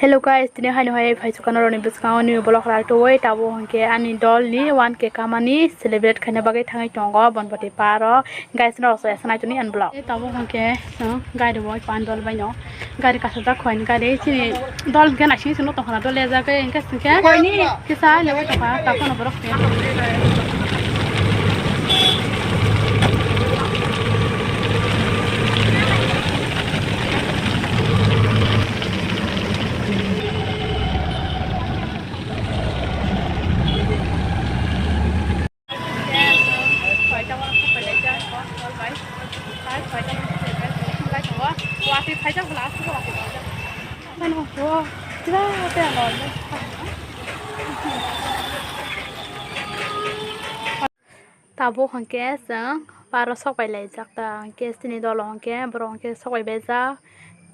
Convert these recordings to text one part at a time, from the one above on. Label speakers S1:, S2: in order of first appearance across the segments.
S1: Hello guys, tini hai nohai phai chukana roni biskang ni blog la to wai tabo hangke ani dol ni 1k kamani celebrate khane bagai thangai tongo bonpati paro guys no so sanai tuni an blog tabo hangke gari boy pan dol bai no gari ka sada khoin gari chini dol gen ashi sino to khana dol le ja ke engka sinke khoini kisa lewa to ka ta kono borok te tabo hangke sang paro sok bai lai jak ta hangke sini dol hangke bro hangke sok bai beja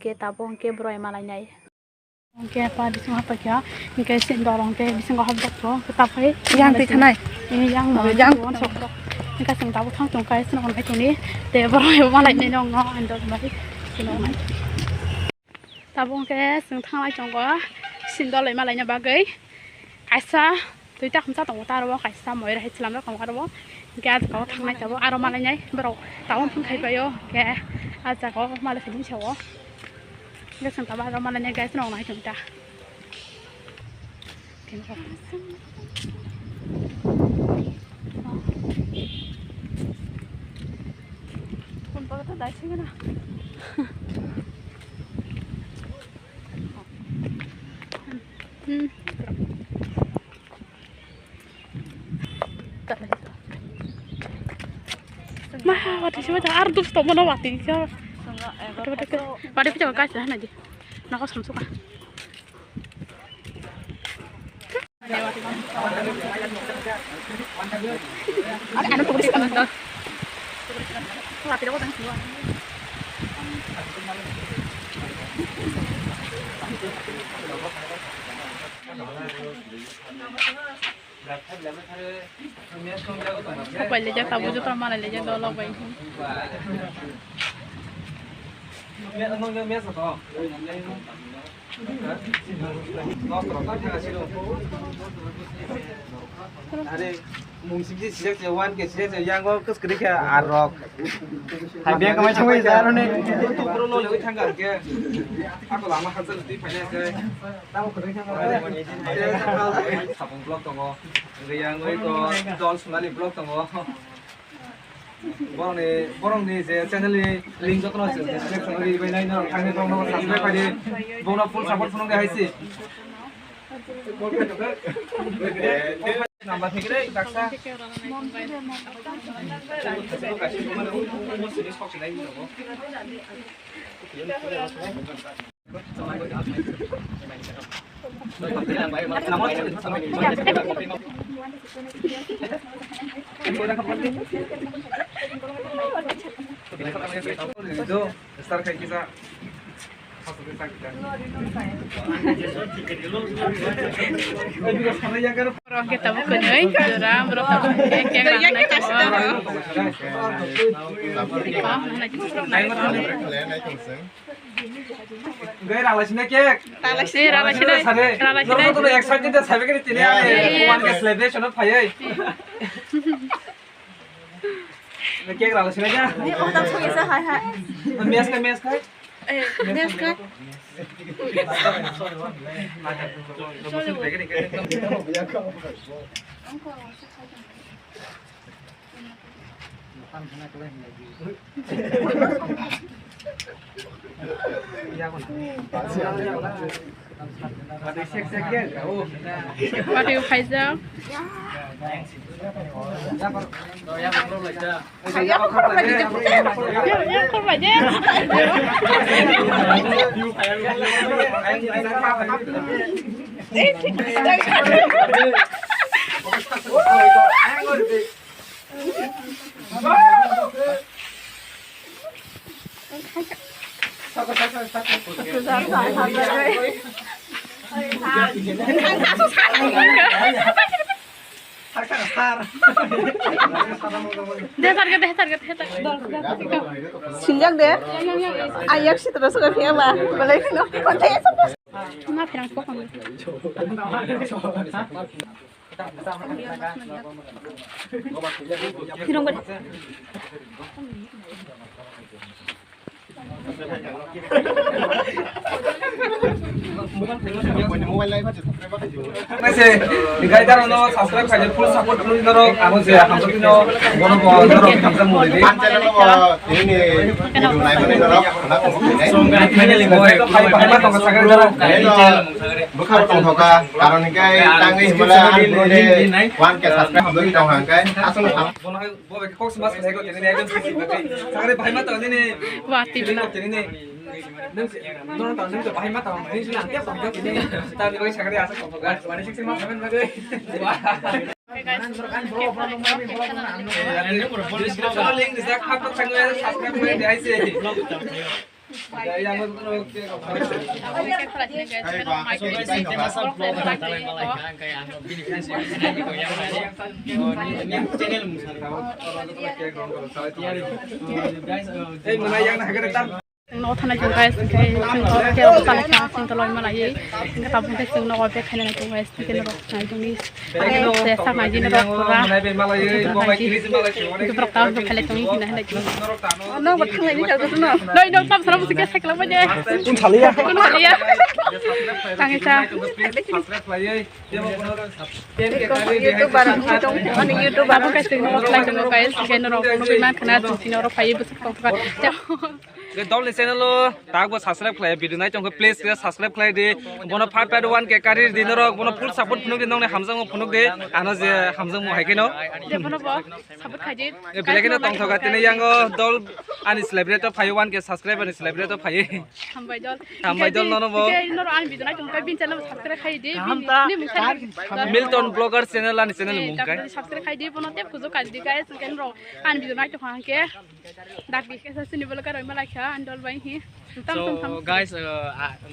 S1: ke tabo hangke bro malai nai hangke pa bising apa kya hangke sin dol hangke bising hab dok to tapai yang ti khanai yang no yang sok dok hangke sang tabo thang tong kai sin on ai tuni te bro malai nai no ngo an dol mai sin on ai tabo hangke sang thang lai chong go sin dol lai malai na bagai kaisa tui ta kham sa tong ta ro kaisa moi ra hechlam ra kong ro ke ko thang nai tabo aro malai nai bro tawon phun khai payo ke aja ko malai phim chawo ke sang tabo aro malai nai guys no nai chung ta ken ko kun pa ta dai ching na mah waktu siapa dah ardus tak mana waktu itu pada kita pakai sih nanti nak kau samsung ah ada tulis kan dah waktu itu kan semua apa aja tabu juga ramai aja dolo bayi.
S2: Ada mungkin sih jawan ke sih yang gua kes kerja arok. Hai biar kami cuma jalan nih. Itu perlu lo lewat tangga ke. Aku lama hasil di finance ke. Tahu kerja apa? Sabun blog tunggu. Yang itu jual sungai blog tunggu. Borong ni channel ni link jotno আছে channel ni bai nai no thangni tong no subscribe pai di bona full support phone ga haisi number থেকে রে Kaksa itu besar kayak kita
S1: Orang kita bukan nih, orang berapa kayak
S2: gaya ralasnya kek ralasnya tuh excited deh sampai ke sini ya ke celebration apa ya kek ralasnya aja mes kan mes kan
S1: What do you Pfizer? deh target
S3: Sinjak deh. Ayak sih terus ke dia mah. Boleh no. Konten
S1: ma pirang ko kan pirang ko
S2: Nasi, guys, jangan no subscribe saja, full support dulu noro, anu sih, hamzah itu no, mono noro hamzah mulai deh.
S4: channel lo ini video live ini noro, kenapa ini?
S2: So, ini link gue itu paling paling tong kesana noro.
S4: Bukan tong thoka, karena ini kayak tangi mulai one ke subscribe hamzah kita orang kayak, asal
S2: Mono, gue kok semas saya kok jadi agen sih, sekarang paling tong ini,
S1: wati
S2: jadi ini. Noro tahun ini paling tong ini sih nanti apa gitu ini, tahun ini sekarang asal tong thoka, mana sih mas kan lagi. Description link di sana apa channel subscribe gue di IC. Yang untuk
S1: nó thằng này chúng ta cái chúng tôi theo sản phẩm chúng tôi làm mà lại cái tập chúng ta chúng nó về cái này chúng ta cái nó này chúng đi sẽ sang này nó ra cái tập tao chúng phải lấy chúng như này
S3: nó bật thằng này đi chợ tôi nó.
S1: đây đâu tập sản phẩm cái lắm bây giờ
S2: kun thali ya
S1: tăng cái sao
S3: YouTube barang trong YouTube
S1: tập cái chúng nó lại chúng nó cái nó bị mang cái nào chúng nó phải bớt không phải
S2: cái đó là channel lo, ta có subscribe lại video này trong cái place cái subscribe lại đi, bọn nó part one cái career đi nó rồi, bọn nó full support phun cái nông này hamzang một phun cái, anh nói gì hamzang một hay cái nó,
S1: bọn nó bỏ support khai gì,
S2: cái cái nó tông thầu cái này yang có đó anh celebrate phải one cái subscribe anh celebrate phải, tham bài đó nó bỏ,
S1: cái nó anh video này trong cái pin channel subscribe khai đi, đi mình xem,
S2: Milton blogger channel anh channel mùng cái,
S1: subscribe khai đi, bọn nó tiếp tục cái gì cái rồi anh video này trong hàng cái, đặc biệt cái xin blogger rồi mà lại anh đôi vậy hi.
S5: So guys,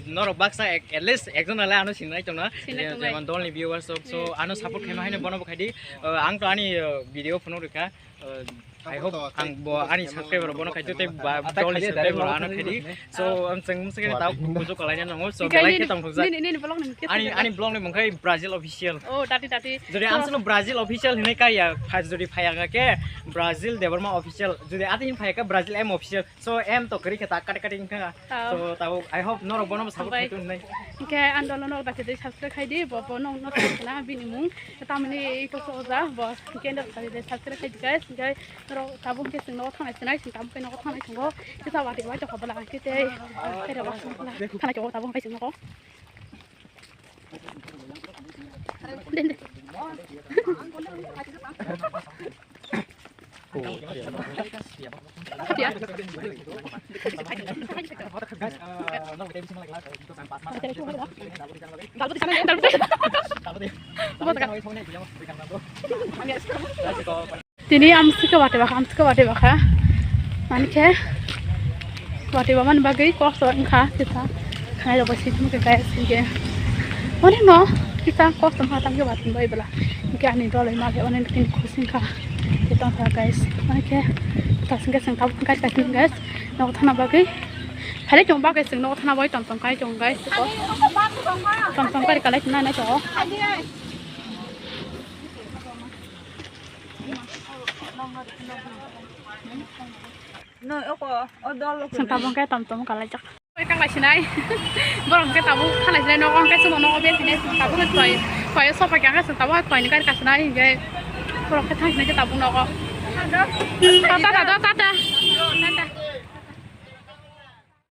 S5: not baksa at least ekjon ala anu sinai chona jeman don viewers so anu support khema haine bono bkhadi ang to ani video phono reka I hope ang bo ani subscriber bono khai te don subscriber anu khadi so am seng seng tau kujo kalai na so like ke tong thongja
S1: ini vlog ni
S5: ani blog ni mongkai Brazil official
S1: oh tati
S5: jodi ansno Brazil official hinai kai ya phai jodi phaya ke Brazil debarma official jodi atin phaya ka Brazil m official so m to kari khata kat inga so tau I hope noro bono support khai tu nai
S1: ke andolo no ba ke subscribe khai di bo no no na binimung tamni ko so za bo ke nda subscribe khai guys guys ro tabung ke sing no thang sinai sing tam ke no thang sing go ke sa wa ti wa cho bala ke te ke da ba thang cho tabung khai sing no den Tini amsika wate baka manke wate baman bagai kok so engka kita kana do basi tumu kayak singe oni no kita kok sama tam ke batin bai bala ke ani do lai ma ke onen tin kusin ka kita ta guys manke ta singe sang tau kai ta tin guys no thana bagai hale chong bagai sing no thana bai tom tom kai chong guys ko tom kai kalai na na cho sang tabung cái tầm cả lại chắc các lại xin này bọn cái tabung thằng này nó con cái số nó bên thì sang tabung cái phải so phải cái sang tabung phải những cái này cái bọn cái thằng này cái tabung nó có ta